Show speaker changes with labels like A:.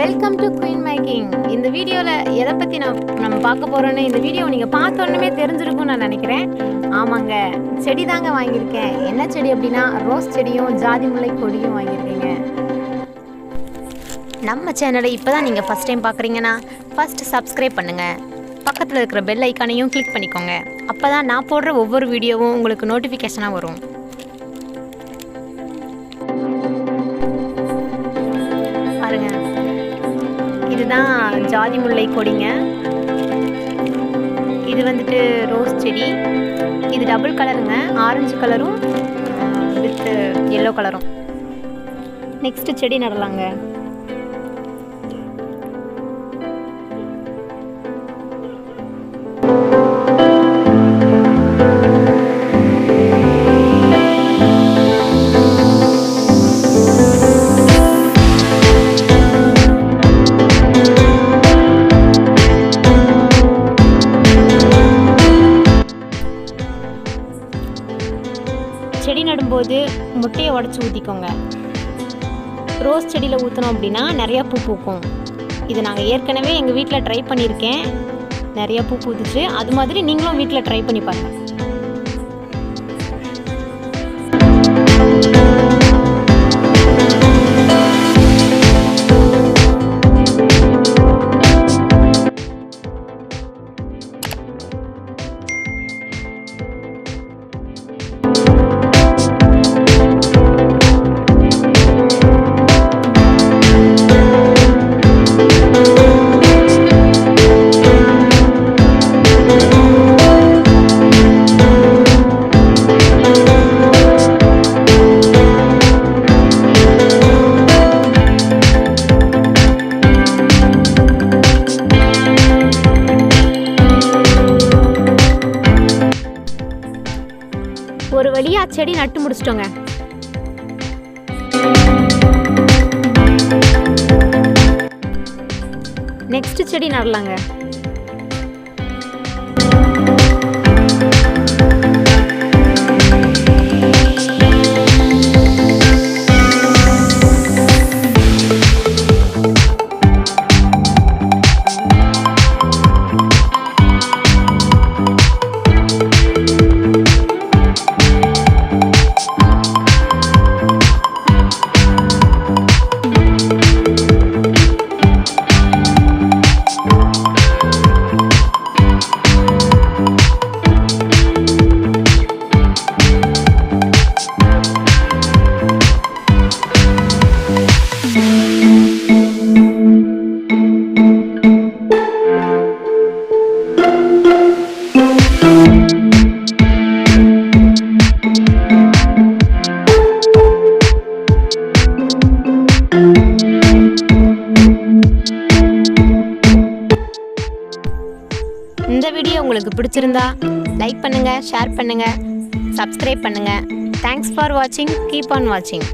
A: Welcome to queen making. இந்த வீடியோவில் எதை பற்றி நம்ம பார்க்க போகிறோன்னு இந்த வீடியோ நீங்கள் பார்த்தோன்னே தெரிஞ்சிருக்கும்னு நான் நினைக்கிறேன். ஆமாங்க, செடி தாங்க வாங்கியிருக்கேன். என்ன செடி அப்படின்னா ரோஸ் செடியும் ஜாதி முல்லை கொடியும் வாங்கியிருக்கேங்க. நம்ம சேனலை இப்போ தான் நீங்கள் ஃபஸ்ட் டைம் பார்க்குறீங்கன்னா ஃபஸ்ட்டு சப்ஸ்கிரைப் பண்ணுங்கள். பக்கத்தில் இருக்கிற பெல் ஐக்கானையும் கிளிக் பண்ணிக்கோங்க. அப்போ தான் நான் போடுற ஒவ்வொரு வீடியோவும் உங்களுக்கு நோட்டிஃபிகேஷனாக வரும். பாருங்க, இதுதான் ஜாதி முல்லை கொடிங்க. இது வந்துட்டு ரோஸ் செடி. இது டபுள் கலருங்க, ஆரஞ்சு கலரும் வித் எல்லோ கலரும். நெக்ஸ்ட் செடி நடலாங்க. செடி நடும்போது முட்டையை உடச்சி ஊற்றிக்கோங்க. ரோஸ் செடியில் ஊற்றினோம் அப்படின்னா நிறையா பூ பூக்கும். இது நாங்கள் ஏற்கனவே எங்கள் வீட்டில் ட்ரை பண்ணியிருக்கேன். நிறையா பூ பூத்துச்சு. அது மாதிரி நீங்களும் வீட்டில் ட்ரை பண்ணி பாருங்கள். ஒரு வழியா செடி நட்டு முடிச்சிட்டோங்க. நெக்ஸ்ட் செடி நடலாங்க. இந்த வீடியோ உங்களுக்கு பிடிச்சிருந்தா லைக் பண்ணுங்கள், ஷேர் பண்ணுங்கள், சப்ஸ்கிரைப் பண்ணுங்கள். தேங்க்ஸ் ஃபார் வாட்சிங். கீப் ஆன் வாட்சிங்.